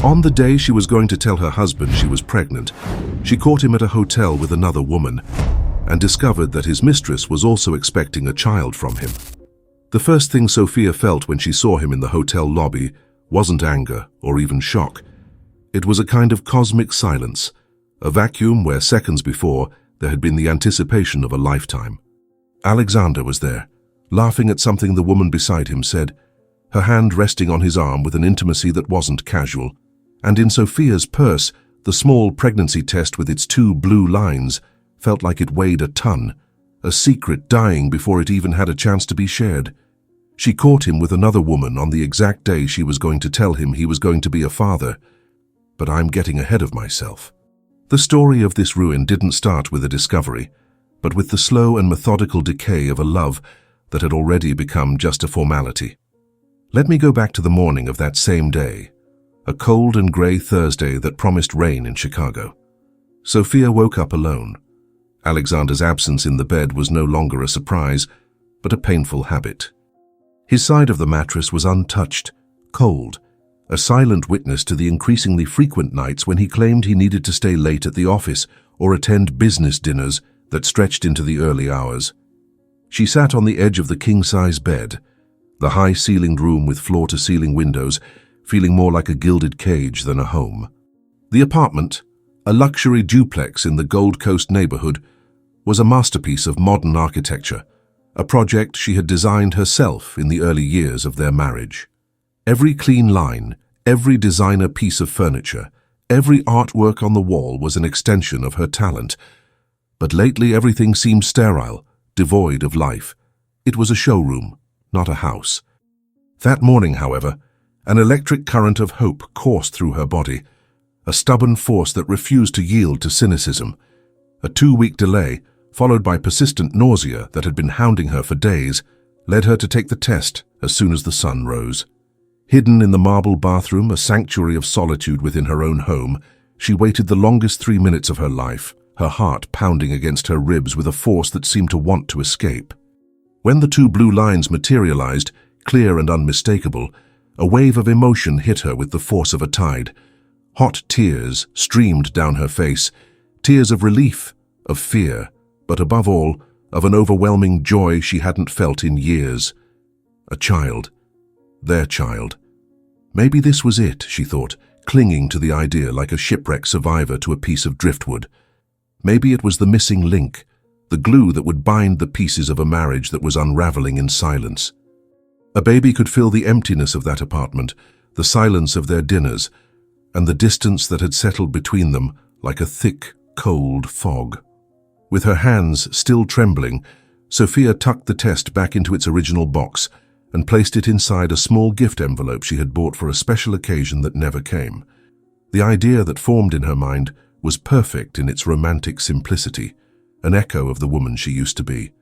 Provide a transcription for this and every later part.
On the day she was going to tell her husband she was pregnant, she caught him at a hotel with another woman and discovered that his mistress was also expecting a child from him. The first thing Sophia felt when she saw him in the hotel lobby wasn't anger or even shock. It was a kind of cosmic silence, a vacuum where seconds before there had been the anticipation of a lifetime. Alexander was there, laughing at something the woman beside him said, her hand resting on his arm with an intimacy that wasn't casual. And in Sophia's purse, the small pregnancy test with its 2 blue lines felt like it weighed a ton, a secret dying before it even had a chance to be shared. She caught him with another woman on the exact day she was going to tell him he was going to be a father. But I'm getting ahead of myself. The story of this ruin didn't start with a discovery, but with the slow and methodical decay of a love that had already become just a formality. Let me go back to the morning of that same day, a cold and grey Thursday that promised rain in Chicago. Sophia woke up alone. Alexander's absence in the bed was no longer a surprise, but a painful habit. His side of the mattress was untouched, cold, a silent witness to the increasingly frequent nights when he claimed he needed to stay late at the office or attend business dinners that stretched into the early hours. She sat on the edge of the king-size bed, the high-ceilinged room with floor-to-ceiling windows, feeling more like a gilded cage than a home. The apartment, a luxury duplex in the Gold Coast neighborhood, was a masterpiece of modern architecture, a project she had designed herself in the early years of their marriage. Every clean line, every designer piece of furniture, every artwork on the wall was an extension of her talent. But lately everything seemed sterile, devoid of life. It was a showroom, not a house. That morning, however, an electric current of hope coursed through her body, a stubborn force that refused to yield to cynicism. A 2-week delay, followed by persistent nausea that had been hounding her for days, led her to take the test as soon as the sun rose. Hidden in the marble bathroom, a sanctuary of solitude within her own home, she waited the longest 3 minutes of her life, her heart pounding against her ribs with a force that seemed to want to escape. When the 2 blue lines materialized, clear and unmistakable, a wave of emotion hit her with the force of a tide. Hot tears streamed down her face, tears of relief, of fear, but above all, of an overwhelming joy she hadn't felt in years. A child. Their child. Maybe this was it, she thought, clinging to the idea like a shipwreck survivor to a piece of driftwood. Maybe it was the missing link, the glue that would bind the pieces of a marriage that was unraveling in silence. A baby could fill the emptiness of that apartment, the silence of their dinners, and the distance that had settled between them like a thick, cold fog. With her hands still trembling, Sophia tucked the test back into its original box and placed it inside a small gift envelope she had bought for a special occasion that never came. The idea that formed in her mind was perfect in its romantic simplicity, an echo of the woman she used to be.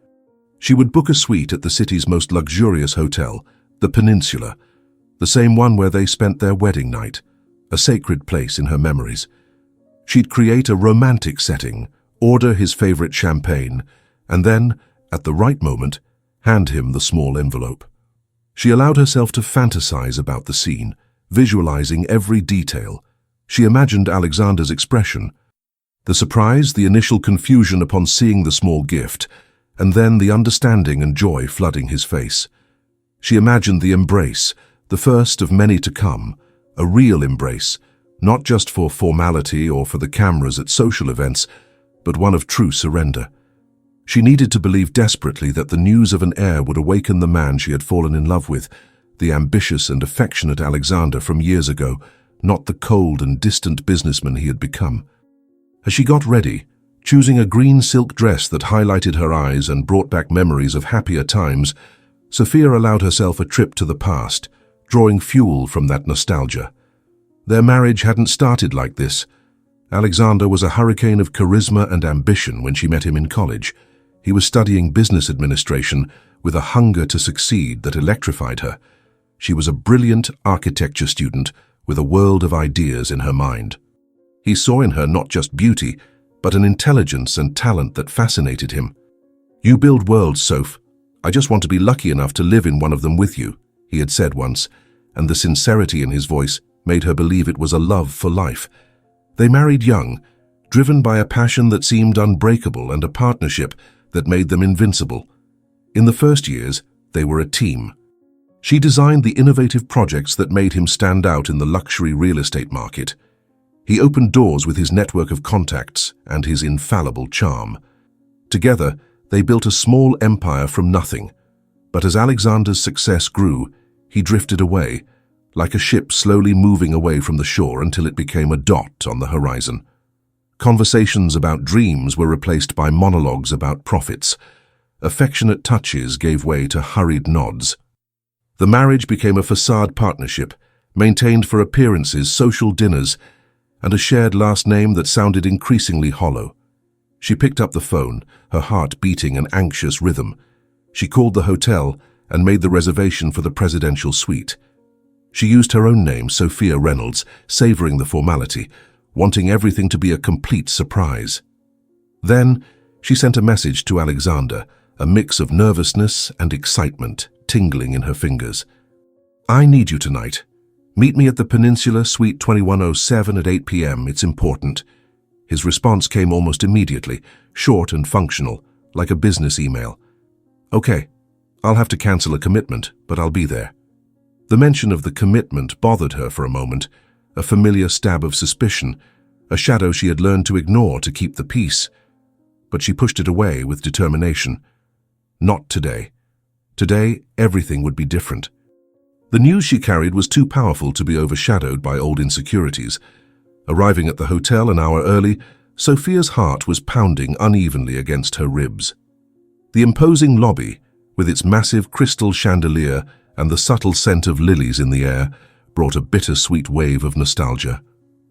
She would book a suite at the city's most luxurious hotel, the Peninsula, the same one where they spent their wedding night, a sacred place in her memories. She'd create a romantic setting, order his favorite champagne, and then, at the right moment, hand him the small envelope. She allowed herself to fantasize about the scene, visualizing every detail. She imagined Alexander's expression, the surprise, the initial confusion upon seeing the small gift, and then the understanding and joy flooding his face. She imagined the embrace, the first of many to come, a real embrace, not just for formality or for the cameras at social events, but one of true surrender. She needed to believe desperately that the news of an heir would awaken the man she had fallen in love with, the ambitious and affectionate Alexander from years ago, not the cold and distant businessman he had become. As she got ready, choosing a green silk dress that highlighted her eyes and brought back memories of happier times, Sophia allowed herself a trip to the past, drawing fuel from that nostalgia. Their marriage hadn't started like this. Alexander was a hurricane of charisma and ambition when she met him in college. He was studying business administration with a hunger to succeed that electrified her. She was a brilliant architecture student with a world of ideas in her mind. He saw in her not just beauty, but an intelligence and talent that fascinated him. "You build worlds, Soph. I just want to be lucky enough to live in one of them with you," he had said once, and the sincerity in his voice made her believe it was a love for life. They married young, driven by a passion that seemed unbreakable and a partnership that made them invincible. In the first years, they were a team. She designed the innovative projects that made him stand out in the luxury real estate market. He opened doors with his network of contacts and his infallible charm. Together, they built a small empire from nothing. But as Alexander's success grew, he drifted away, like a ship slowly moving away from the shore until it became a dot on the horizon. Conversations about dreams were replaced by monologues about profits. Affectionate touches gave way to hurried nods. The marriage became a facade partnership, maintained for appearances, social dinners, and a shared last name that sounded increasingly hollow. She picked up the phone, her heart beating an anxious rhythm. She called the hotel and made the reservation for the presidential suite. She used her own name, Sophia Reynolds, savoring the formality, wanting everything to be a complete surprise. Then, she sent a message to Alexander, a mix of nervousness and excitement tingling in her fingers. "I need you tonight. Meet me at the Peninsula, Suite 2107 at 8 p.m. It's important." His response came almost immediately, short and functional, like a business email. "Okay, I'll have to cancel a commitment, but I'll be there." The mention of the commitment bothered her for a moment, a familiar stab of suspicion, a shadow she had learned to ignore to keep the peace. But she pushed it away with determination. Not today. Today, everything would be different. The news she carried was too powerful to be overshadowed by old insecurities. Arriving at the hotel an hour early, Sophia's heart was pounding unevenly against her ribs. The imposing lobby, with its massive crystal chandelier and the subtle scent of lilies in the air, brought a bittersweet wave of nostalgia.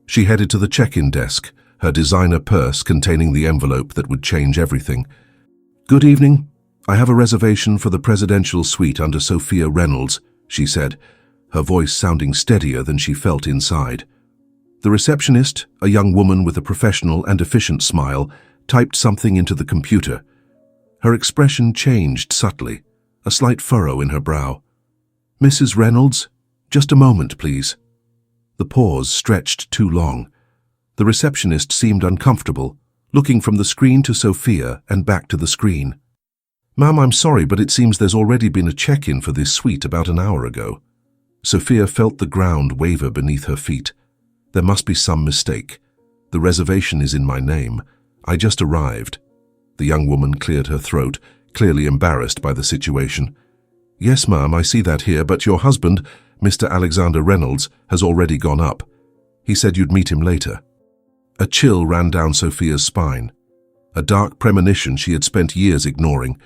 She headed to the check-in desk, her designer purse containing the envelope that would change everything. "Good evening. I have a reservation for the presidential suite under Sophia Reynolds," she said, her voice sounding steadier than she felt inside. The receptionist, a young woman with a professional and efficient smile, typed something into the computer. Her expression changed subtly, a slight furrow in her brow. "Mrs. Reynolds, just a moment, please." The pause stretched too long. The receptionist seemed uncomfortable, looking from the screen to Sophia and back to the screen. "Ma'am, I'm sorry, but it seems there's already been a check-in for this suite about an hour ago." Sophia felt the ground waver beneath her feet. "There must be some mistake. The reservation is in my name. I just arrived." The young woman cleared her throat, clearly embarrassed by the situation. "Yes, ma'am, I see that here, but your husband, Mr. Alexander Reynolds, has already gone up. He said you'd meet him later." A chill ran down Sophia's spine. A dark premonition she had spent years ignoring,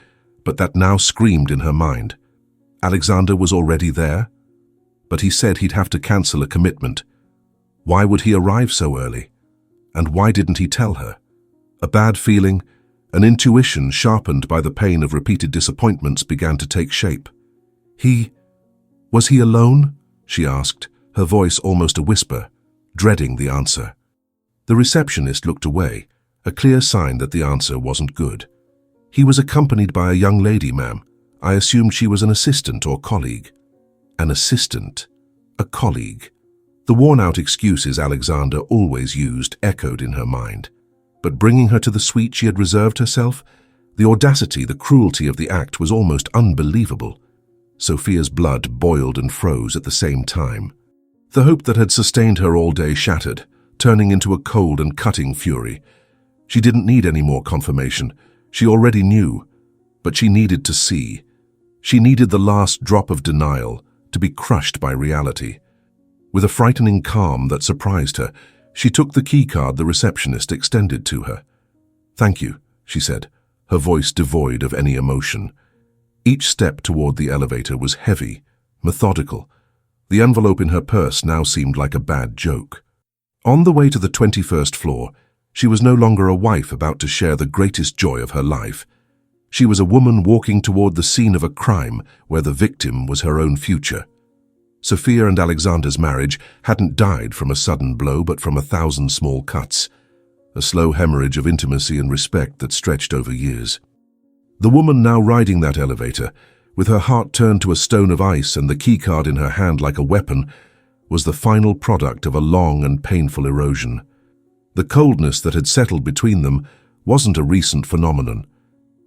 but that now screamed in her mind. Alexander was already there? But he said he'd have to cancel a commitment. Why would he arrive so early? And why didn't he tell her? A bad feeling, an intuition sharpened by the pain of repeated disappointments began to take shape. Was he alone? She asked, her voice almost a whisper, dreading the answer. The receptionist looked away, a clear sign that the answer wasn't good. "He was accompanied by a young lady, ma'am. I assumed she was an assistant or colleague." An assistant, a colleague. The worn-out excuses Alexander always used echoed in her mind. But bringing her to the suite she had reserved herself, the audacity, the cruelty of the act was almost unbelievable. Sophia's blood boiled and froze at the same time. The hope that had sustained her all day shattered, turning into a cold and cutting fury. She didn't need any more confirmation. She already knew, but she needed to see. She needed the last drop of denial to be crushed by reality. With a frightening calm that surprised her, she took the keycard the receptionist extended to her. "Thank you," she said, her voice devoid of any emotion. Each step toward the elevator was heavy, methodical. The envelope in her purse now seemed like a bad joke. On the way to the 21st floor, she was no longer a wife about to share the greatest joy of her life. She was a woman walking toward the scene of a crime where the victim was her own future. Sophia and Alexander's marriage hadn't died from a sudden blow but from 1,000 small cuts, a slow hemorrhage of intimacy and respect that stretched over years. The woman now riding that elevator, with her heart turned to a stone of ice and the keycard in her hand like a weapon, was the final product of a long and painful erosion. The coldness that had settled between them wasn't a recent phenomenon.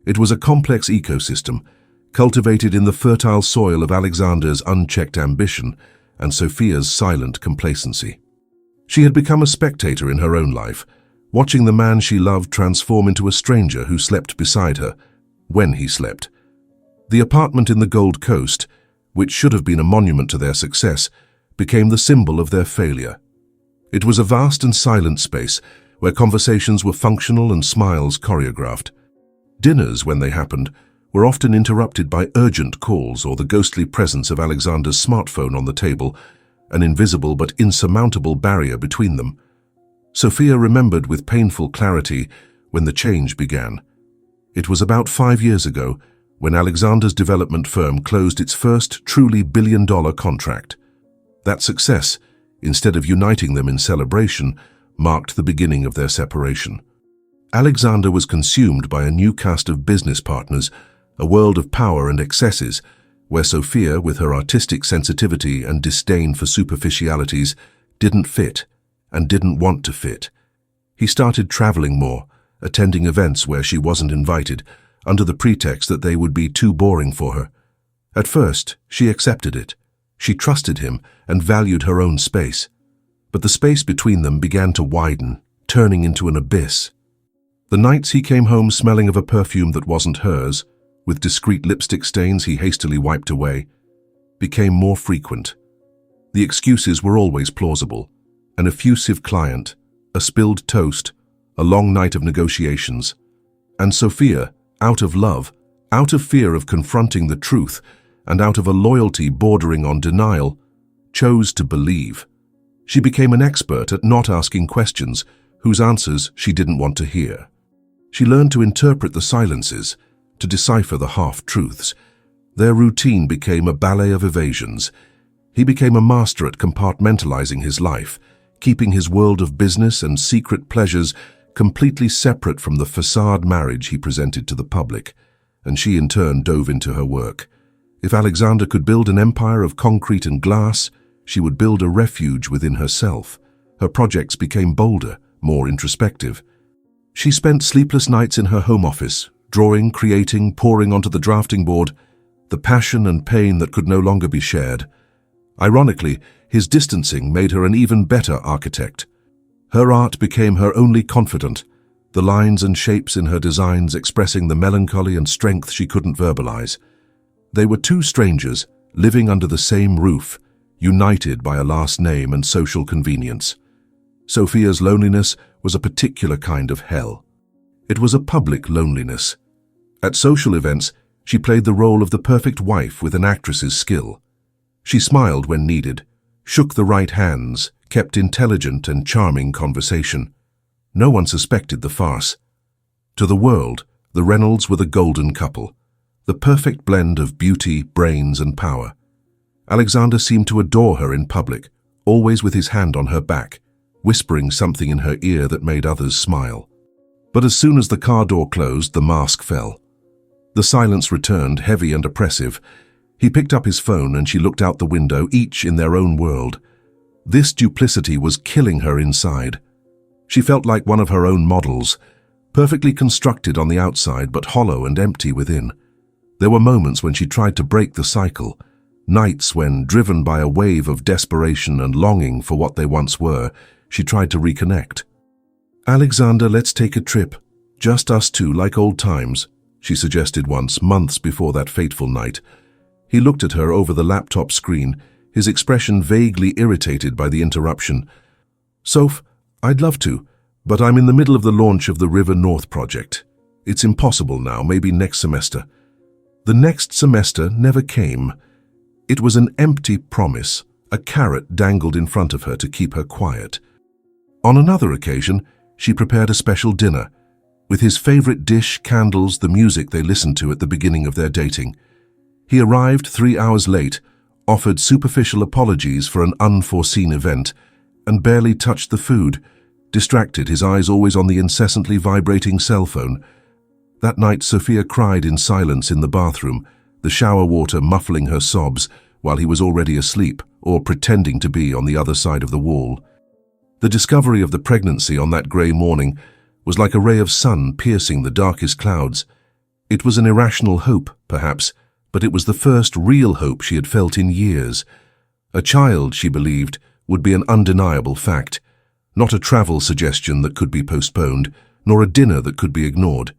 It was a complex ecosystem, cultivated in the fertile soil of Alexander's unchecked ambition and Sophia's silent complacency. She had become a spectator in her own life, watching the man she loved transform into a stranger who slept beside her, when he slept. The apartment in the Gold Coast, which should have been a monument to their success, became the symbol of their failure. It was a vast and silent space where conversations were functional and smiles choreographed. Dinners, when they happened, were often interrupted by urgent calls or the ghostly presence of Alexander's smartphone on the table, an invisible but insurmountable barrier between them. Sophia remembered with painful clarity when the change began. It was about 5 years ago when Alexander's development firm closed its first truly billion-dollar contract. That success, instead of uniting them in celebration, marked the beginning of their separation. Alexander was consumed by a new cast of business partners, a world of power and excesses, where Sophia, with her artistic sensitivity and disdain for superficialities, didn't fit and didn't want to fit. He started traveling more, attending events where she wasn't invited, under the pretext that they would be too boring for her. At first, she accepted it. She trusted him and valued her own space. But the space between them began to widen, turning into an abyss. The nights he came home smelling of a perfume that wasn't hers, with discreet lipstick stains he hastily wiped away, became more frequent. The excuses were always plausible: an effusive client, a spilled toast, a long night of negotiations. And Sophia, out of love, out of fear of confronting the truth, and out of a loyalty bordering on denial, chose to believe. She became an expert at not asking questions whose answers she didn't want to hear. She learned to interpret the silences, to decipher the half-truths. Their routine became a ballet of evasions. He became a master at compartmentalizing his life, keeping his world of business and secret pleasures completely separate from the facade marriage he presented to the public, and she in turn dove into her work. If Alexander could build an empire of concrete and glass, she would build a refuge within herself. Her projects became bolder, more introspective. She spent sleepless nights in her home office, drawing, creating, pouring onto the drafting board, the passion and pain that could no longer be shared. Ironically, his distancing made her an even better architect. Her art became her only confidant, the lines and shapes in her designs expressing the melancholy and strength she couldn't verbalize. They were two strangers, living under the same roof, united by a last name and social convenience. Sophia's loneliness was a particular kind of hell. It was a public loneliness. At social events, she played the role of the perfect wife with an actress's skill. She smiled when needed, shook the right hands, kept intelligent and charming conversation. No one suspected the farce. To the world, the Reynolds were the golden couple, the perfect blend of beauty, brains, and power. Alexander seemed to adore her in public, always with his hand on her back, whispering something in her ear that made others smile. But as soon as the car door closed, the mask fell. The silence returned, heavy and oppressive. He picked up his phone and she looked out the window, each in their own world. This duplicity was killing her inside. She felt like one of her own models, perfectly constructed on the outside but hollow and empty within. There were moments when she tried to break the cycle, nights when, driven by a wave of desperation and longing for what they once were, she tried to reconnect. "Alexander, let's take a trip. Just us two, like old times," she suggested once, months before that fateful night. He looked at her over the laptop screen, his expression vaguely irritated by the interruption. "Soph, I'd love to, but I'm in the middle of the launch of the River North project. It's impossible now, maybe next semester." The next semester never came. It was an empty promise, a carrot dangled in front of her to keep her quiet. On another occasion, she prepared a special dinner, with his favorite dish, candles, the music they listened to at the beginning of their dating. He arrived 3 hours late, offered superficial apologies for an unforeseen event, and barely touched the food, distracted, his eyes always on the incessantly vibrating cell phone. That night, Sophia cried in silence in the bathroom, the shower water muffling her sobs, while he was already asleep or pretending to be on the other side of the wall. The discovery of the pregnancy on that grey morning was like a ray of sun piercing the darkest clouds. It was an irrational hope, perhaps, but it was the first real hope she had felt in years. A child, she believed, would be an undeniable fact, not a travel suggestion that could be postponed, nor a dinner that could be ignored.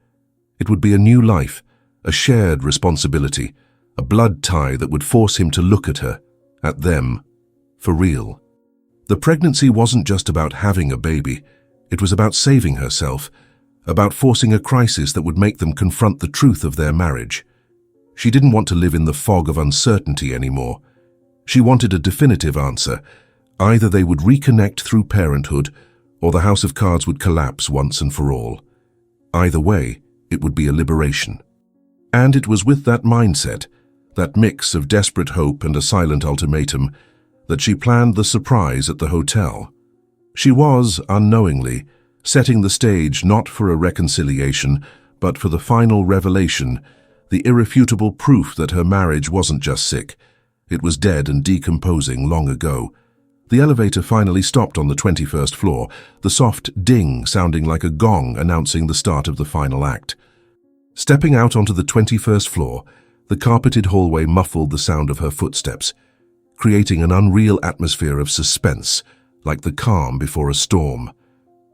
It would be a new life, a shared responsibility, a blood tie that would force him to look at her, at them, for real. The pregnancy wasn't just about having a baby. It was about saving herself, about forcing a crisis that would make them confront the truth of their marriage. She didn't want to live in the fog of uncertainty anymore. She wanted a definitive answer. Either they would reconnect through parenthood, or the house of cards would collapse once and for all. Either way, it would be a liberation. And it was with that mindset, that mix of desperate hope and a silent ultimatum, that she planned the surprise at the hotel. She was, unknowingly, setting the stage not for a reconciliation, but for the final revelation, the irrefutable proof that her marriage wasn't just sick. It was dead and decomposing long ago. The elevator finally stopped on the 21st floor, the soft ding sounding like a gong announcing the start of the final act. Stepping out onto the 21st floor, the carpeted hallway muffled the sound of her footsteps, creating an unreal atmosphere of suspense, like the calm before a storm.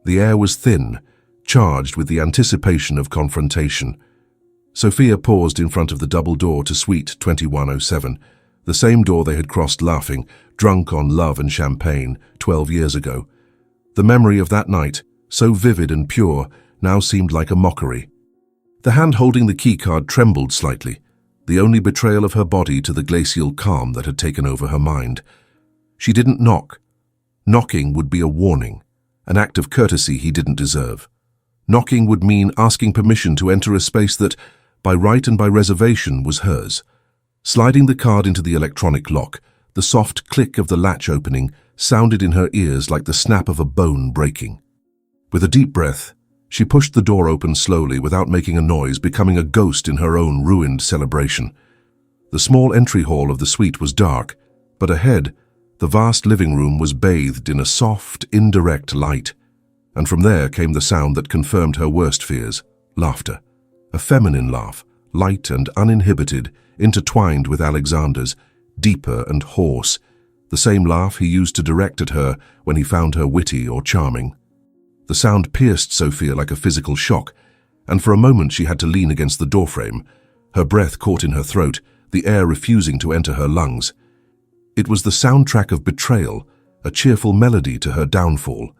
The air was thin, charged with the anticipation of confrontation. Sophia paused in front of the double door to Suite 2107, the same door they had crossed laughing, drunk on love and champagne 12 years ago. The memory of that night, so vivid and pure, now seemed like a mockery. The hand holding the keycard trembled slightly, the only betrayal of her body to the glacial calm that had taken over her mind. She didn't knock. Knocking would be a warning, an act of courtesy he didn't deserve. Knocking would mean asking permission to enter a space that, by right and by reservation, was hers. Sliding the card into the electronic lock, the soft click of the latch opening sounded in her ears like the snap of a bone breaking. With a deep breath, she pushed the door open slowly without making a noise, becoming a ghost in her own ruined celebration. The small entry hall of the suite was dark, but ahead, the vast living room was bathed in a soft, indirect light. And from there came the sound that confirmed her worst fears, laughter. A feminine laugh, light and uninhibited, intertwined with Alexander's, deeper and hoarse, the same laugh he used to direct at her when he found her witty or charming. The sound pierced Sophia like a physical shock, and for a moment she had to lean against the doorframe, her breath caught in her throat, the air refusing to enter her lungs. It was the soundtrack of betrayal, a cheerful melody to her downfall.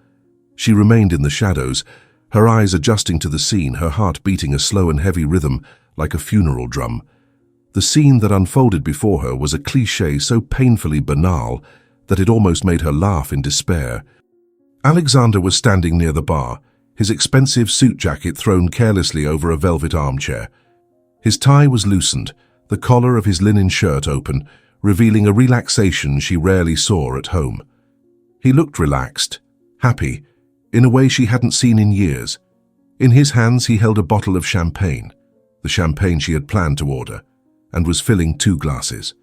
She remained in the shadows, her eyes adjusting to the scene, her heart beating a slow and heavy rhythm like a funeral drum. The scene that unfolded before her was a cliché so painfully banal that it almost made her laugh in despair. Alexander was standing near the bar, his expensive suit jacket thrown carelessly over a velvet armchair. His tie was loosened, the collar of his linen shirt open, revealing a relaxation she rarely saw at home. He looked relaxed, happy, in a way she hadn't seen in years. In his hands he held a bottle of champagne, the champagne she had planned to order, and was filling 2 glasses.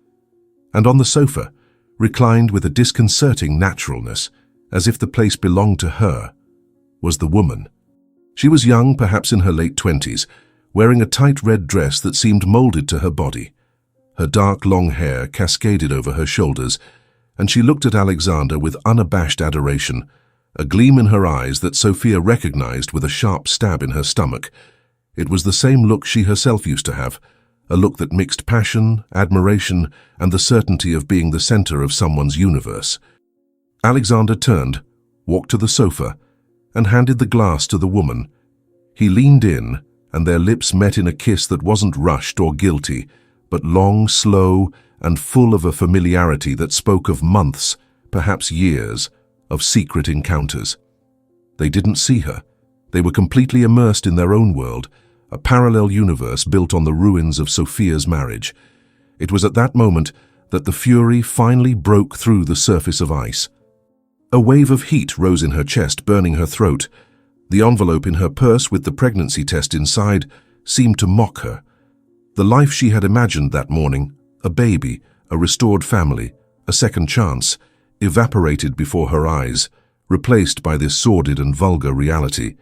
And on the sofa, reclined with a disconcerting naturalness, as if the place belonged to her, was the woman. She was young, perhaps in her late 20s, wearing a tight red dress that seemed molded to her body. Her dark long hair cascaded over her shoulders, and she looked at Alexander with unabashed adoration, a gleam in her eyes that Sophia recognized with a sharp stab in her stomach. It was the same look she herself used to have, a look that mixed passion, admiration, and the certainty of being the center of someone's universe. Alexander turned, walked to the sofa, and handed the glass to the woman. He leaned in, and their lips met in a kiss that wasn't rushed or guilty, but long, slow, and full of a familiarity that spoke of months, perhaps years, of secret encounters. They didn't see her. They were completely immersed in their own world, a parallel universe built on the ruins of Sophia's marriage. It was at that moment that the fury finally broke through the surface of ice. A wave of heat rose in her chest, burning her throat. The envelope in her purse with the pregnancy test inside seemed to mock her. The life she had imagined that morning, a baby, a restored family, a second chance, evaporated before her eyes, replaced by this sordid and vulgar reality.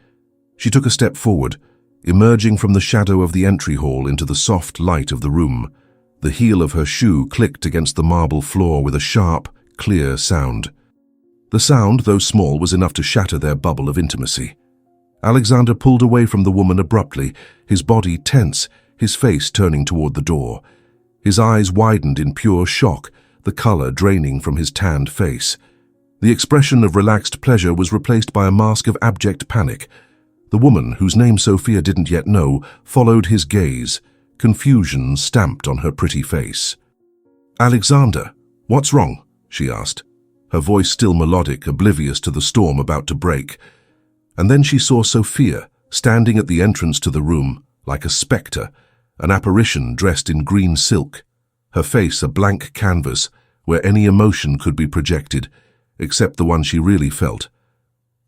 She took a step forward, emerging from the shadow of the entry hall into the soft light of the room. The heel of her shoe clicked against the marble floor with a sharp, clear sound. The sound, though small, was enough to shatter their bubble of intimacy. Alexander pulled away from the woman abruptly, his body tense, his face turning toward the door. His eyes widened in pure shock, the color draining from his tanned face. The expression of relaxed pleasure was replaced by a mask of abject panic. The woman, whose name Sophia didn't yet know, followed his gaze, confusion stamped on her pretty face. "Alexander, what's wrong?" she asked, her voice still melodic, oblivious to the storm about to break. And then she saw Sophia, standing at the entrance to the room, like a spectre, an apparition dressed in green silk, her face a blank canvas where any emotion could be projected, except the one she really felt.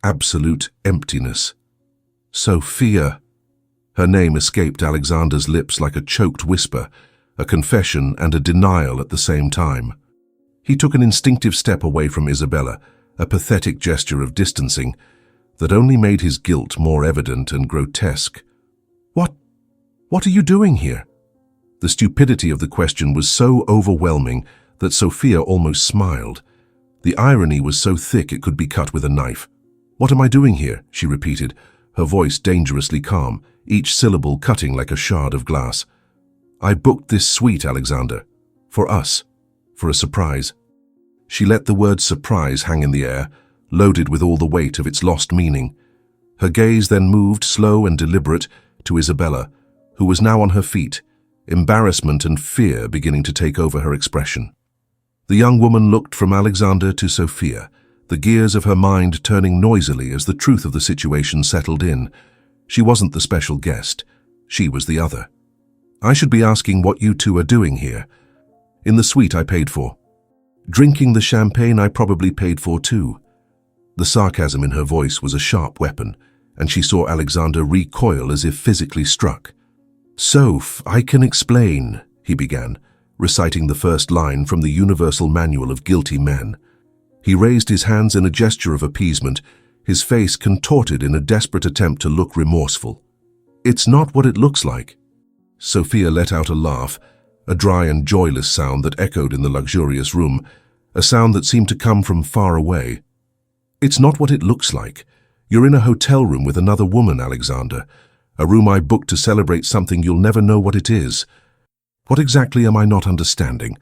Absolute emptiness. Sophia. Her name escaped Alexander's lips like a choked whisper, a confession and a denial at the same time. He took an instinctive step away from Isabella, a pathetic gesture of distancing that only made his guilt more evident and grotesque. What are you doing here?" The stupidity of the question was so overwhelming that Sophia almost smiled. The irony was so thick it could be cut with a knife. "What am I doing here?" she repeated, her voice dangerously calm, each syllable cutting like a shard of glass. "I booked this suite, Alexander. For us. For a surprise." She let the word surprise hang in the air, loaded with all the weight of its lost meaning. Her gaze then moved, slow and deliberate, to Isabella, who was now on her feet, embarrassment and fear beginning to take over her expression. The young woman looked from Alexander to Sophia, the gears of her mind turning noisily as the truth of the situation settled in. She wasn't the special guest. She was the other. "I should be asking what you two are doing here. In the suite I paid for. Drinking the champagne I probably paid for too." The sarcasm in her voice was a sharp weapon, and she saw Alexander recoil as if physically struck. "Soph, I can explain," he began, reciting the first line from the Universal Manual of Guilty Men. He raised his hands in a gesture of appeasement, his face contorted in a desperate attempt to look remorseful. "It's not what it looks like." Sophia let out a laugh, a dry and joyless sound that echoed in the luxurious room, a sound that seemed to come from far away. "It's not what it looks like. You're in a hotel room with another woman, Alexander. A room I booked to celebrate something you'll never know what it is. What exactly am I not understanding?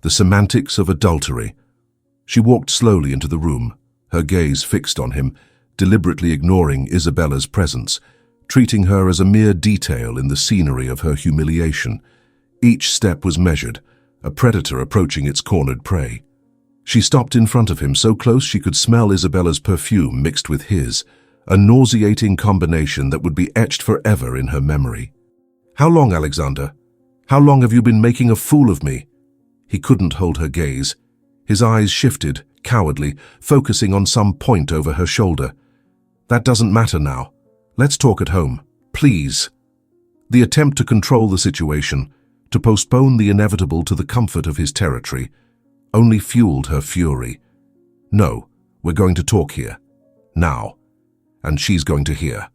The semantics of adultery." She walked slowly into the room, her gaze fixed on him, deliberately ignoring Isabella's presence, treating her as a mere detail in the scenery of her humiliation. Each step was measured, a predator approaching its cornered prey. She stopped in front of him, so close she could smell Isabella's perfume mixed with his, a nauseating combination that would be etched forever in her memory. "How long, Alexander? How long have you been making a fool of me?" He couldn't hold her gaze. His eyes shifted, cowardly, focusing on some point over her shoulder. "That doesn't matter now. Let's talk at home, please." The attempt to control the situation, to postpone the inevitable to the comfort of his territory, only fueled her fury. "No, we're going to talk here. Now. And she's going to hear."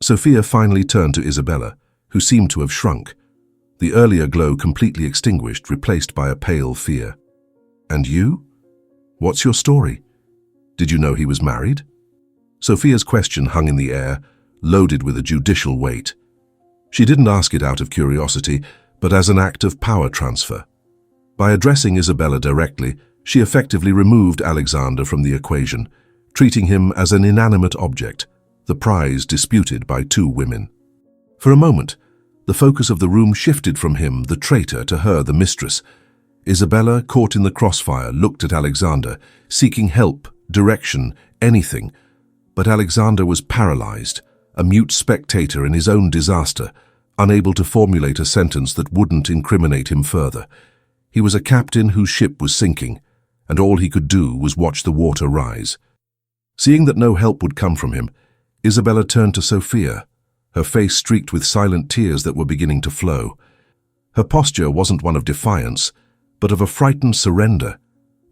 Sophia finally turned to Isabella, who seemed to have shrunk, the earlier glow completely extinguished, replaced by a pale fear. "And you? What's your story? Did you know he was married?" Sophia's question hung in the air, loaded with a judicial weight. She didn't ask it out of curiosity, but as an act of power transfer. By addressing Isabella directly, she effectively removed Alexander from the equation, treating him as an inanimate object, the prize disputed by two women. For a moment, the focus of the room shifted from him, the traitor, to her, the mistress. Isabella, caught in the crossfire, looked at Alexander, seeking help, direction, anything. But Alexander was paralyzed, a mute spectator in his own disaster, unable to formulate a sentence that wouldn't incriminate him further. He was a captain whose ship was sinking, and all he could do was watch the water rise. Seeing that no help would come from him, Isabella turned to Sophia, her face streaked with silent tears that were beginning to flow. Her posture wasn't one of defiance, but of a frightened surrender,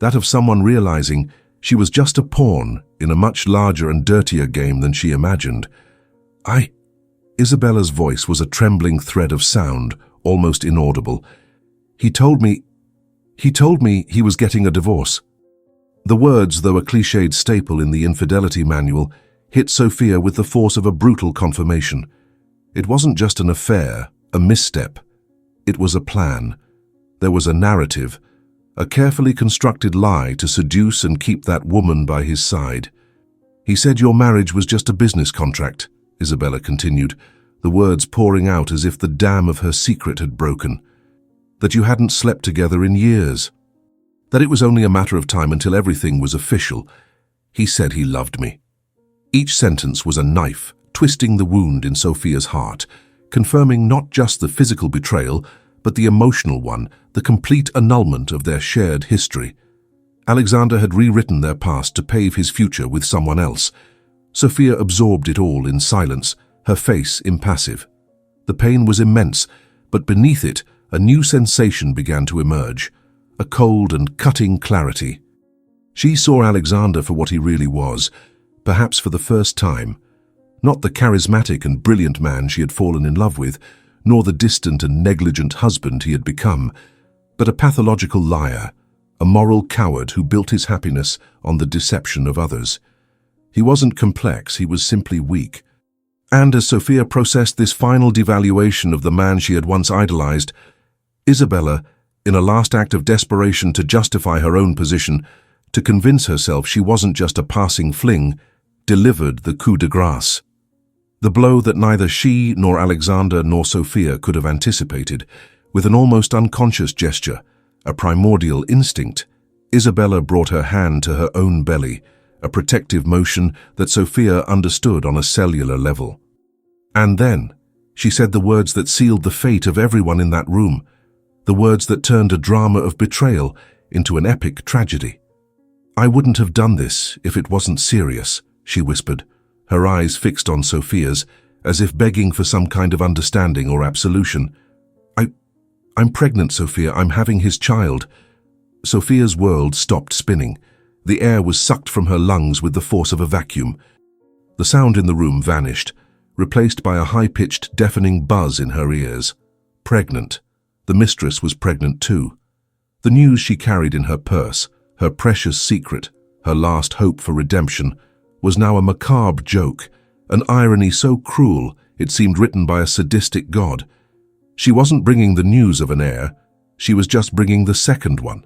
that of someone realizing she was just a pawn in a much larger and dirtier game than she imagined. Isabella's voice was a trembling thread of sound, almost inaudible. He told me he was getting a divorce. The words, though a cliched staple in the infidelity manual, hit Sophia with the force of a brutal confirmation. It wasn't just an affair, a misstep. It was a plan. There was a narrative, a carefully constructed lie to seduce and keep that woman by his side. He said your marriage was just a business contract, Isabella continued, the words pouring out as if the dam of her secret had broken. That you hadn't slept together in years. That it was only a matter of time until everything was official. He said he loved me. Each sentence was a knife, twisting the wound in Sophia's heart, confirming not just the physical betrayal, but the emotional one, the complete annulment of their shared history. Alexander had rewritten their past to pave his future with someone else. Sophia absorbed it all in silence, her face impassive. The pain was immense, but beneath it, a new sensation began to emerge, a cold and cutting clarity. She saw Alexander for what he really was, perhaps for the first time. Not the charismatic and brilliant man she had fallen in love with, nor the distant and negligent husband he had become, but a pathological liar, a moral coward who built his happiness on the deception of others. He wasn't complex, he was simply weak. And as Sophia processed this final devaluation of the man she had once idolized, Isabella, in a last act of desperation to justify her own position, to convince herself she wasn't just a passing fling, delivered the coup de grace. The blow that neither she nor Alexander nor Sophia could have anticipated. With an almost unconscious gesture, a primordial instinct, Isabella brought her hand to her own belly, a protective motion that Sophia understood on a cellular level. And then, she said the words that sealed the fate of everyone in that room, the words that turned a drama of betrayal into an epic tragedy. "I wouldn't have done this if it wasn't serious," she whispered, her eyes fixed on Sophia's, as if begging for some kind of understanding or absolution. I'm pregnant, Sophia. I'm having his child." Sophia's world stopped spinning. The air was sucked from her lungs with the force of a vacuum. The sound in the room vanished, replaced by a high-pitched, deafening buzz in her ears. Pregnant. The mistress was pregnant too. The news she carried in her purse, her precious secret, her last hope for redemption, was now a macabre joke, an irony so cruel it seemed written by a sadistic god. She wasn't bringing the news of an heir, she was just bringing the second one.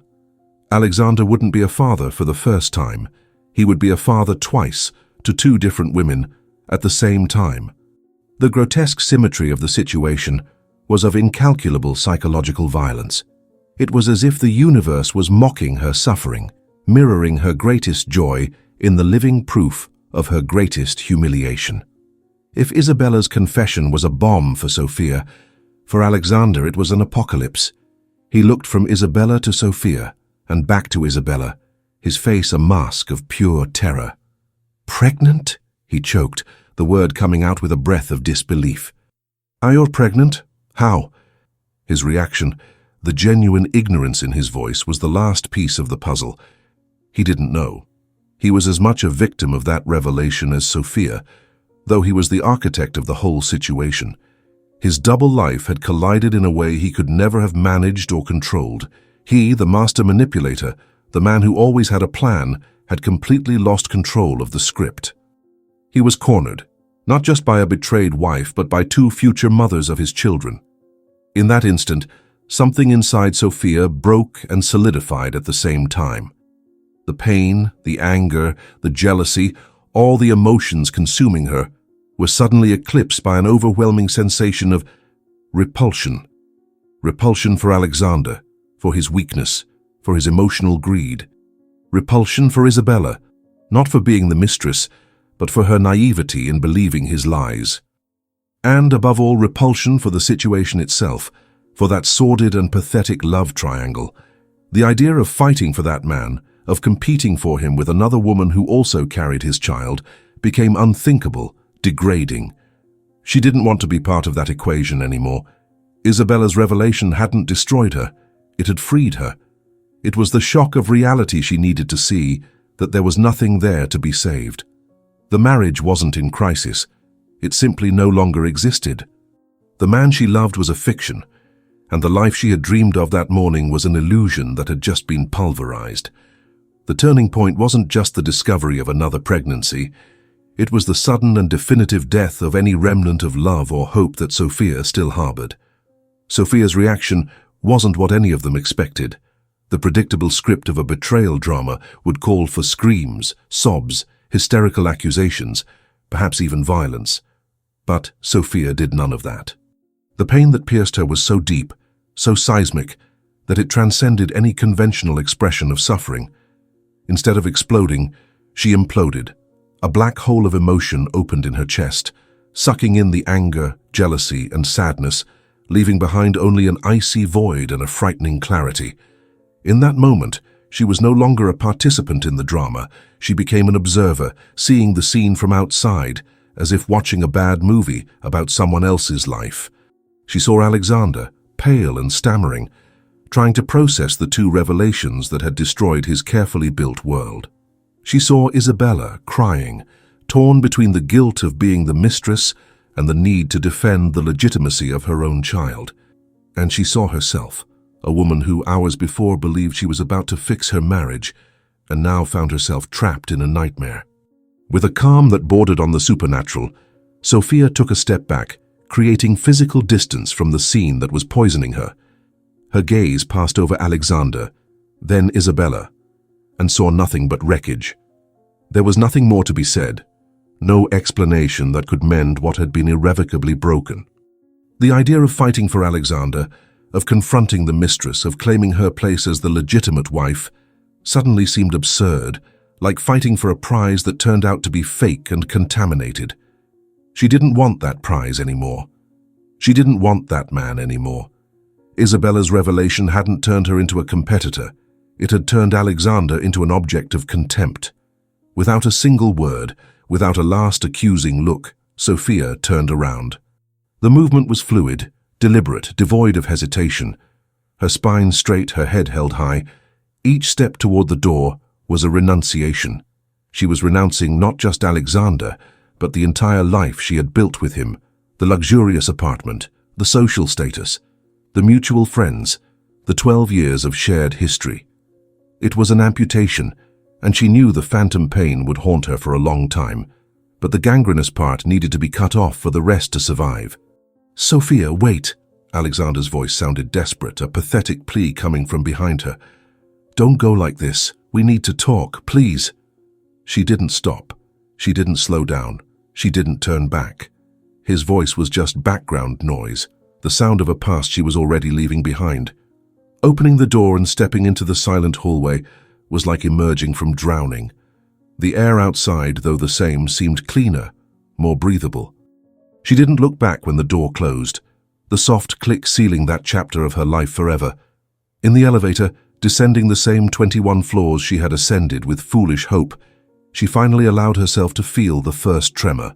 Alexander wouldn't be a father for the first time. He would be a father twice, to two different women, at the same time. The grotesque symmetry of the situation was of incalculable psychological violence. It was as if the universe was mocking her suffering, mirroring her greatest joy in the living proof of her greatest humiliation. If Isabella's confession was a bomb for Sophia, for Alexander it was an apocalypse. He looked from Isabella to Sophia, and back to Isabella, his face a mask of pure terror. "Pregnant?" he choked, the word coming out with a breath of disbelief. "Are you pregnant? How?" His reaction, the genuine ignorance in his voice, was the last piece of the puzzle. He didn't know. He was as much a victim of that revelation as Sophia, though he was the architect of the whole situation. His double life had collided in a way he could never have managed or controlled. He, the master manipulator, the man who always had a plan, had completely lost control of the script. He was cornered, not just by a betrayed wife, but by two future mothers of his children. In that instant, something inside Sophia broke and solidified at the same time. The pain, the anger, the jealousy, all the emotions consuming her, were suddenly eclipsed by an overwhelming sensation of repulsion. Repulsion for Alexander, for his weakness, for his emotional greed. Repulsion for Isabella, not for being the mistress, but for her naivety in believing his lies. And above all, repulsion for the situation itself, for that sordid and pathetic love triangle. The idea of fighting for that man, of competing for him with another woman who also carried his child, became unthinkable, degrading. She didn't want to be part of that equation anymore. Isabella's revelation hadn't destroyed her. It had freed her, It was the shock of reality she needed to see, that there was nothing there to be saved. The marriage wasn't in crisis. It simply no longer existed. The man she loved was a fiction, and the life she had dreamed of that morning was an illusion that had just been pulverized. The turning point wasn't just the discovery of another pregnancy. It was the sudden and definitive death of any remnant of love or hope that Sophia still harbored. Sophia's reaction wasn't what any of them expected. The predictable script of a betrayal drama would call for screams, sobs, hysterical accusations, perhaps even violence. But Sophia did none of that. The pain that pierced her was so deep, so seismic, that it transcended any conventional expression of suffering. Instead of exploding, she imploded. A black hole of emotion opened in her chest, sucking in the anger, jealousy, and sadness, leaving behind only an icy void and a frightening clarity. In that moment, she was no longer a participant in the drama. She became an observer, seeing the scene from outside, as if watching a bad movie about someone else's life. She saw Alexander, pale and stammering, trying to process the two revelations that had destroyed his carefully built world. She saw Isabella crying, torn between the guilt of being the mistress and the need to defend the legitimacy of her own child. And she saw herself, a woman who hours before believed she was about to fix her marriage, and now found herself trapped in a nightmare. With a calm that bordered on the supernatural, Sophia took a step back, creating physical distance from the scene that was poisoning her. Her gaze passed over Alexander, then Isabella, and saw nothing but wreckage. There was nothing more to be said, no explanation that could mend what had been irrevocably broken. The idea of fighting for Alexander, of confronting the mistress, of claiming her place as the legitimate wife, suddenly seemed absurd, like fighting for a prize that turned out to be fake and contaminated. She didn't want that prize anymore. She didn't want that man anymore. Isabella's revelation hadn't turned her into a competitor. It had turned Alexander into an object of contempt. Without a single word, without a last accusing look, Sophia turned around. The movement was fluid, deliberate, devoid of hesitation. Her spine straight, her head held high. Each step toward the door was a renunciation. She was renouncing not just Alexander, but the entire life she had built with him, the luxurious apartment, the social status, the mutual friends, the 12 years of shared history. It was an amputation, and she knew the phantom pain would haunt her for a long time, but the gangrenous part needed to be cut off for the rest to survive. "Sophia, wait." Alexander's voice sounded desperate, a pathetic plea coming from behind her. "Don't go like this. We need to talk, please." She didn't stop. She didn't slow down. She didn't turn back. His voice was just background noise, the sound of a past she was already leaving behind. Opening the door and stepping into the silent hallway was like emerging from drowning. The air outside, though the same, seemed cleaner, more breathable. She didn't look back when the door closed, the soft click sealing that chapter of her life forever. In the elevator, descending the same 21 floors she had ascended with foolish hope, she finally allowed herself to feel the first tremor.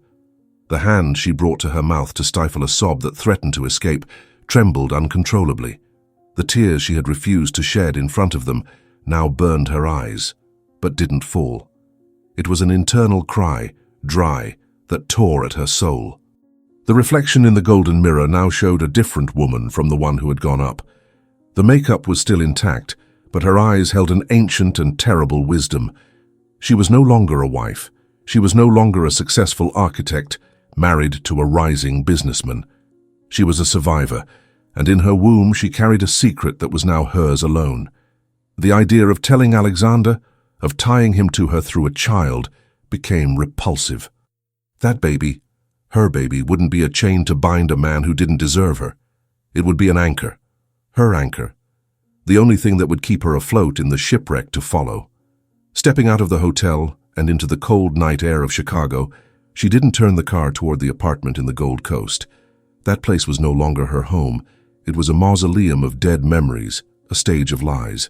The hand she brought to her mouth to stifle a sob that threatened to escape trembled uncontrollably. The tears she had refused to shed in front of them now burned her eyes, but didn't fall. It was an internal cry, dry, that tore at her soul. The reflection in the golden mirror now showed a different woman from the one who had gone up. The makeup was still intact, but her eyes held an ancient and terrible wisdom. She was no longer a wife. She was no longer a successful architect, married to a rising businessman. She was a survivor, and in her womb she carried a secret that was now hers alone. The idea of telling Alexander, of tying him to her through a child, became repulsive. That baby, her baby, wouldn't be a chain to bind a man who didn't deserve her. It would be an anchor, her anchor, the only thing that would keep her afloat in the shipwreck to follow. Stepping out of the hotel and into the cold night air of Chicago, she didn't turn the car toward the apartment in the Gold Coast. That place was no longer her home. It was a mausoleum of dead memories, a stage of lies.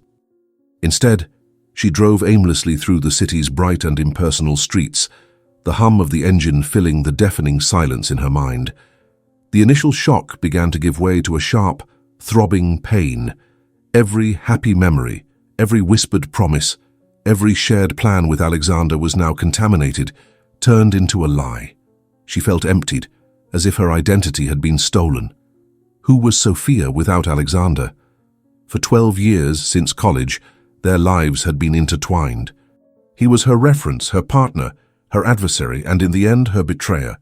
Instead, she drove aimlessly through the city's bright and impersonal streets, the hum of the engine filling the deafening silence in her mind. The initial shock began to give way to a sharp, throbbing pain. Every happy memory, every whispered promise, every shared plan with Alexander was now contaminated, turned into a lie. She felt emptied, as if her identity had been stolen. Who was Sophia without Alexander? For 12 years since college, their lives had been intertwined. He was her reference, her partner, her adversary, and in the end, her betrayer.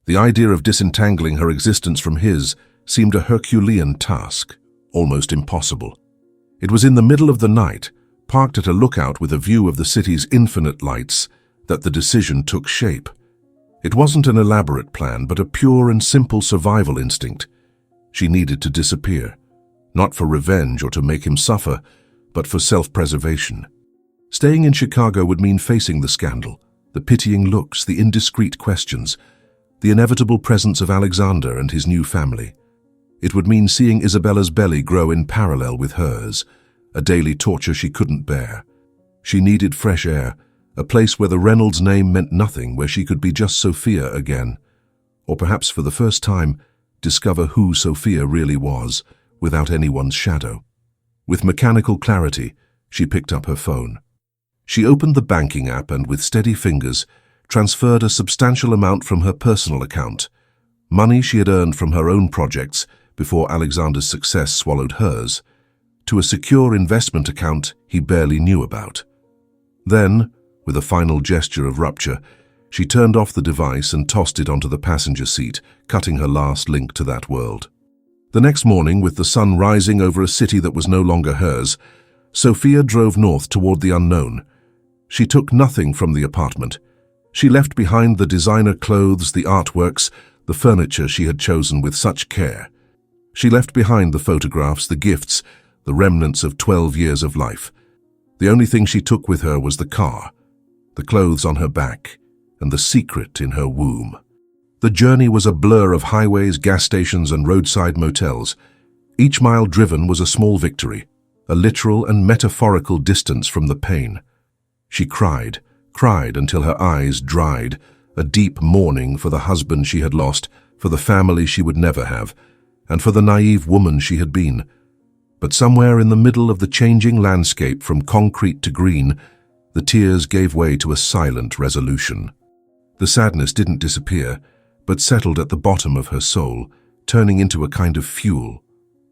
The idea of disentangling her existence from his seemed a Herculean task, almost impossible. It was in the middle of the night, parked at a lookout with a view of the city's infinite lights, that the decision took shape. It wasn't an elaborate plan, but a pure and simple survival instinct. She needed to disappear, not for revenge or to make him suffer, but for self-preservation. Staying in Chicago would mean facing the scandal, the pitying looks, the indiscreet questions, the inevitable presence of Alexander and his new family. It would mean seeing Isabella's belly grow in parallel with hers, a daily torture she couldn't bear. She needed fresh air, a place where the Reynolds name meant nothing, where she could be just Sophia again, or perhaps for the first time, discover who Sophia really was, without anyone's shadow. With mechanical clarity, she picked up her phone. She opened the banking app and, with steady fingers, transferred a substantial amount from her personal account, money she had earned from her own projects before Alexander's success swallowed hers, to a secure investment account he barely knew about. Then, with a final gesture of rupture, she turned off the device and tossed it onto the passenger seat, cutting her last link to that world. The next morning, with the sun rising over a city that was no longer hers, Sophia drove north toward the unknown. She took nothing from the apartment. She left behind the designer clothes, the artworks, the furniture she had chosen with such care. She left behind the photographs, the gifts, the remnants of 12 years of life. The only thing she took with her was the car, the clothes on her back, and the secret in her womb. The journey was a blur of highways, gas stations, and roadside motels. Each mile driven was a small victory, a literal and metaphorical distance from the pain. She cried until her eyes dried, a deep mourning for the husband she had lost, for the family she would never have, and for the naive woman she had been. But somewhere in the middle of the changing landscape from concrete to green, the tears gave way to a silent resolution. The sadness didn't disappear, but settled at the bottom of her soul, turning into a kind of fuel.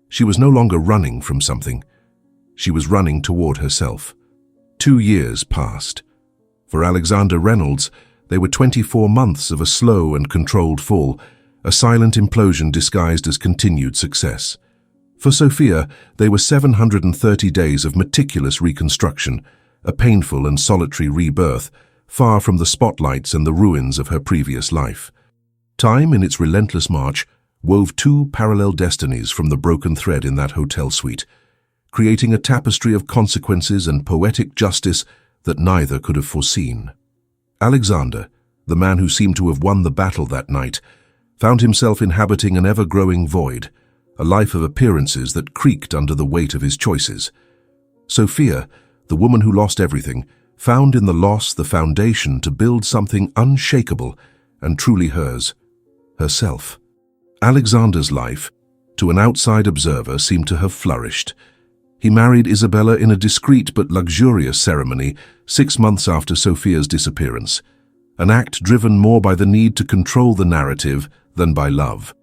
She was no longer running from something. She was running toward herself. 2 years passed. For Alexander Reynolds, they were 24 months of a slow and controlled fall, a silent implosion disguised as continued success. For Sophia, they were 730 days of meticulous reconstruction, a painful and solitary rebirth, far from the spotlights and the ruins of her previous life. Time, in its relentless march, wove 2 parallel destinies from the broken thread in that hotel suite, creating a tapestry of consequences and poetic justice that neither could have foreseen. Alexander, the man who seemed to have won the battle that night, found himself inhabiting an ever-growing void, a life of appearances that creaked under the weight of his choices. Sophia, the woman who lost everything, found in the loss the foundation to build something unshakable and truly hers, herself. Alexander's life, to an outside observer, seemed to have flourished. He married Isabella in a discreet but luxurious ceremony 6 months after Sophia's disappearance, an act driven more by the need to control the narrative than by love.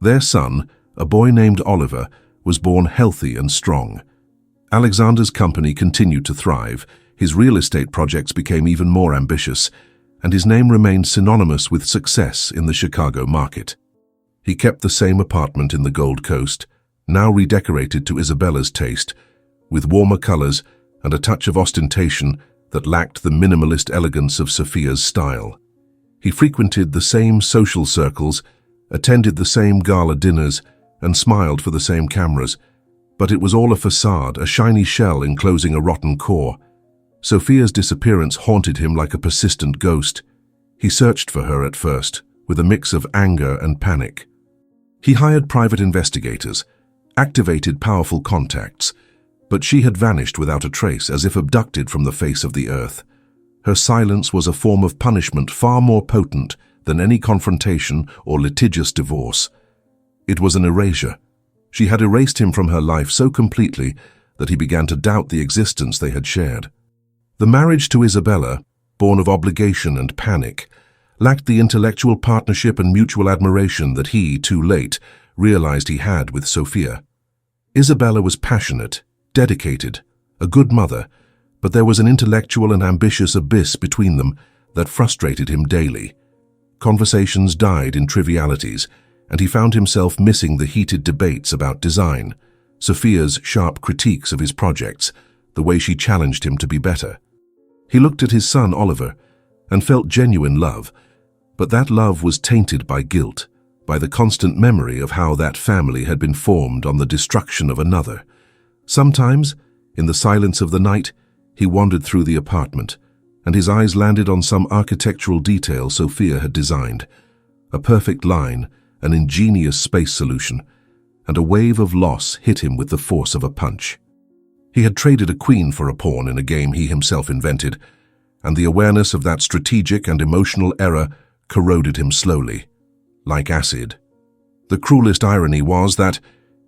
Their son, a boy named Oliver, was born healthy and strong. Alexander's company continued to thrive, his real estate projects became even more ambitious, and his name remained synonymous with success in the Chicago market. He kept the same apartment in the Gold Coast, now redecorated to Isabella's taste, with warmer colors and a touch of ostentation that lacked the minimalist elegance of Sophia's style. He frequented the same social circles, attended the same gala dinners, and smiled for the same cameras, but it was all a facade, a shiny shell enclosing a rotten core. Sophia's disappearance haunted him like a persistent ghost. He searched for her at first, with a mix of anger and panic. He hired private investigators, activated powerful contacts, but she had vanished without a trace, as if abducted from the face of the earth. Her silence was a form of punishment far more potent than any confrontation or litigious divorce. It was an erasure. She had erased him from her life so completely that he began to doubt the existence they had shared. The marriage to Isabella, born of obligation and panic, lacked the intellectual partnership and mutual admiration that he, too late, realized he had with Sophia. Isabella was passionate, dedicated, a good mother, but there was an intellectual and ambitious abyss between them that frustrated him daily. Conversations died in trivialities, and he found himself missing the heated debates about design, Sophia's sharp critiques of his projects, the way she challenged him to be better. He looked at his son Oliver and felt genuine love, but that love was tainted by guilt, by the constant memory of how that family had been formed on the destruction of another. Sometimes, in the silence of the night, he wandered through the apartment, and his eyes landed on some architectural detail Sophia had designed. A perfect line, an ingenious space solution, and a wave of loss hit him with the force of a punch. He had traded a queen for a pawn in a game he himself invented, and the awareness of that strategic and emotional error corroded him slowly, like acid. The cruelest irony was that,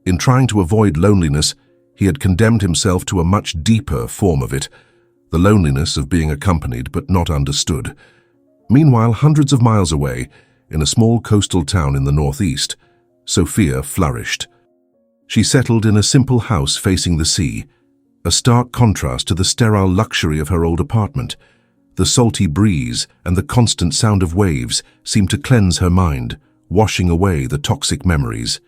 in trying to avoid loneliness, he had condemned himself to a much deeper form of it, the loneliness of being accompanied but not understood. Meanwhile, hundreds of miles away, in a small coastal town in the northeast, Sophia flourished. She settled in a simple house facing the sea, a stark contrast to the sterile luxury of her old apartment. The salty breeze and the constant sound of waves seemed to cleanse her mind, washing away the toxic memories.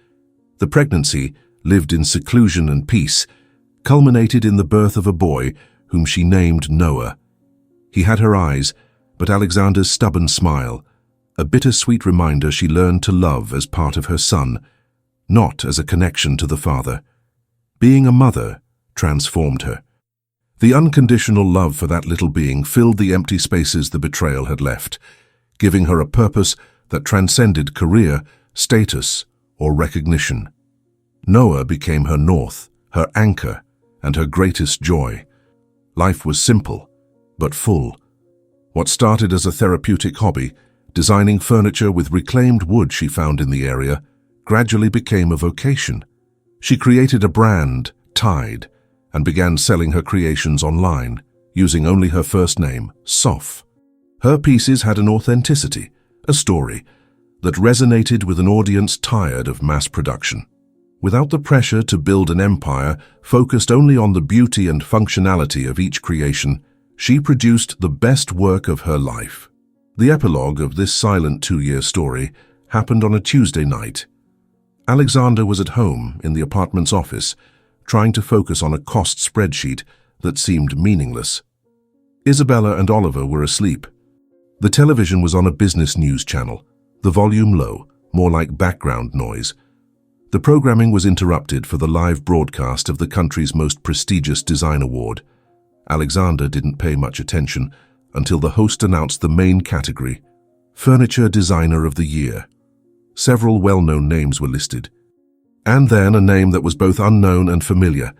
The pregnancy, lived in seclusion and peace, culminated in the birth of a boy whom she named Noah. He had her eyes, but Alexander's stubborn smile, a bittersweet reminder she learned to love as part of her son, not as a connection to the father. Being a mother transformed her. The unconditional love for that little being filled the empty spaces the betrayal had left, giving her a purpose that transcended career, status, or recognition. Noah became her north, her anchor, and her greatest joy. Life was simple, but full. What started as a therapeutic hobby, designing furniture with reclaimed wood she found in the area, gradually became a vocation. She created a brand, Tide, and began selling her creations online, using only her first name, Soph. Her pieces had an authenticity, a story, that resonated with an audience tired of mass production. Without the pressure to build an empire focused only on the beauty and functionality of each creation, she produced the best work of her life. The epilogue of this silent 2-year story happened on a Tuesday night. Alexander was at home in the apartment's office, trying to focus on a cost spreadsheet that seemed meaningless. Isabella and Oliver were asleep. The television was on a business news channel, the volume low, more like background noise. The programming was interrupted for the live broadcast of the country's most prestigious design award. Alexander didn't pay much attention until the host announced the main category, Furniture Designer of the Year. Several well-known names were listed, and then a name that was both unknown and familiar.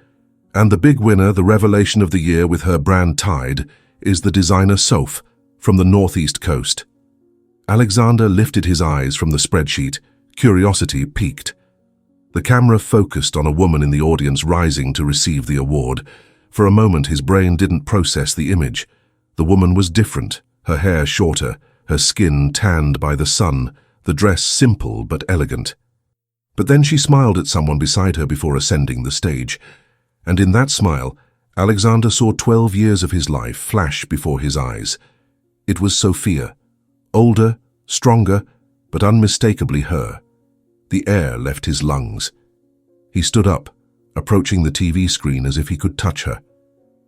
And the big winner, the revelation of the year with her brand Tide, is the designer Soph from the northeast coast. Alexander lifted his eyes from the spreadsheet, curiosity piqued. The camera focused on a woman in the audience rising to receive the award. For a moment his brain didn't process the image. The woman was different, her hair shorter, her skin tanned by the sun, the dress simple but elegant. But then she smiled at someone beside her before ascending the stage, and in that smile, Alexander saw 12 years of his life flash before his eyes. It was Sophia, older, stronger, but unmistakably her. The air left his lungs. He stood up, approaching the TV screen as if he could touch her.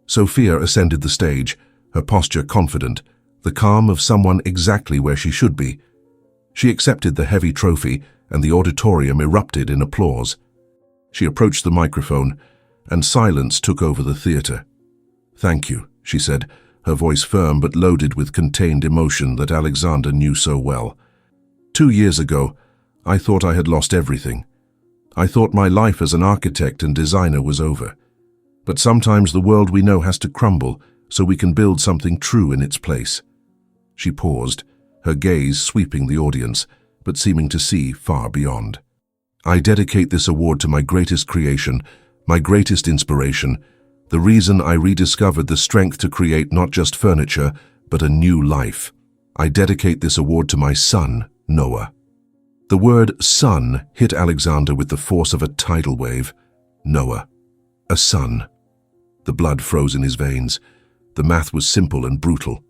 Sophia ascended the stage, her posture confident, the calm of someone exactly where she should be. She accepted the heavy trophy, and the auditorium erupted in applause. She approached the microphone, and silence took over the theater. "Thank you," she said, her voice firm but loaded with contained emotion that Alexander knew so well. 2 years ago, I thought I had lost everything. I thought my life as an architect and designer was over. But sometimes the world we know has to crumble so we can build something true in its place. She paused, her gaze sweeping the audience, but seeming to see far beyond. I dedicate this award to my greatest creation, my greatest inspiration, the reason I rediscovered the strength to create not just furniture, but a new life. I dedicate this award to my son, Noah. The word son hit Alexander with the force of a tidal wave. Noah. A son. The blood froze in his veins. The math was simple and brutal.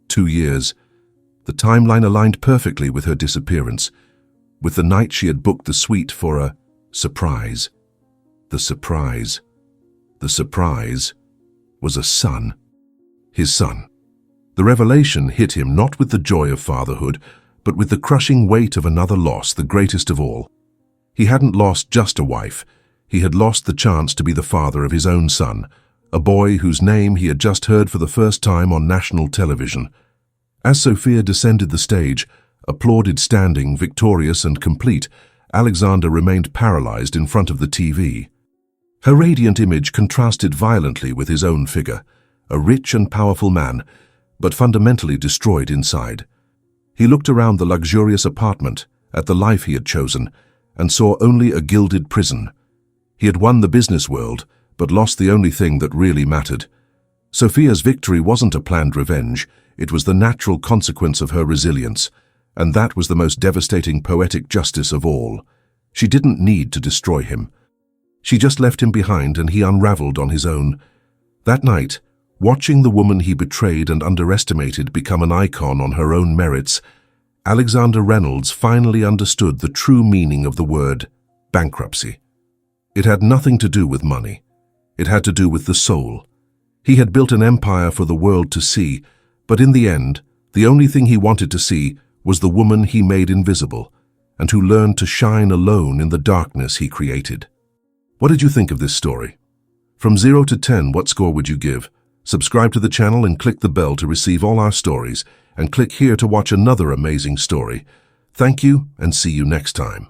2 years. The timeline aligned perfectly with her disappearance, with the night she had booked the suite for a surprise. The surprise was a son. His son. The revelation hit him not with the joy of fatherhood, but with the crushing weight of another loss, the greatest of all. He hadn't lost just a wife. He had lost the chance to be the father of his own son, a boy whose name he had just heard for the first time on national television. As Sophia descended the stage, applauded standing, victorious and complete, Alexander remained paralyzed in front of the TV. Her radiant image contrasted violently with his own figure, a rich and powerful man, but fundamentally destroyed inside. He looked around the luxurious apartment, at the life he had chosen, and saw only a gilded prison. He had won the business world, but lost the only thing that really mattered. Sophia's victory wasn't a planned revenge, it was the natural consequence of her resilience, and that was the most devastating poetic justice of all. She didn't need to destroy him. She just left him behind and he unraveled on his own. That night, watching the woman he betrayed and underestimated become an icon on her own merits, Alexander Reynolds finally understood the true meaning of the word bankruptcy. It had nothing to do with money. It had to do with the soul. He had built an empire for the world to see, but in the end, the only thing he wanted to see was the woman he made invisible, and who learned to shine alone in the darkness he created. What did you think of this story? From 0 to 10, what score would you give? Subscribe to the channel and click the bell to receive all our stories, and click here to watch another amazing story. Thank you, and see you next time.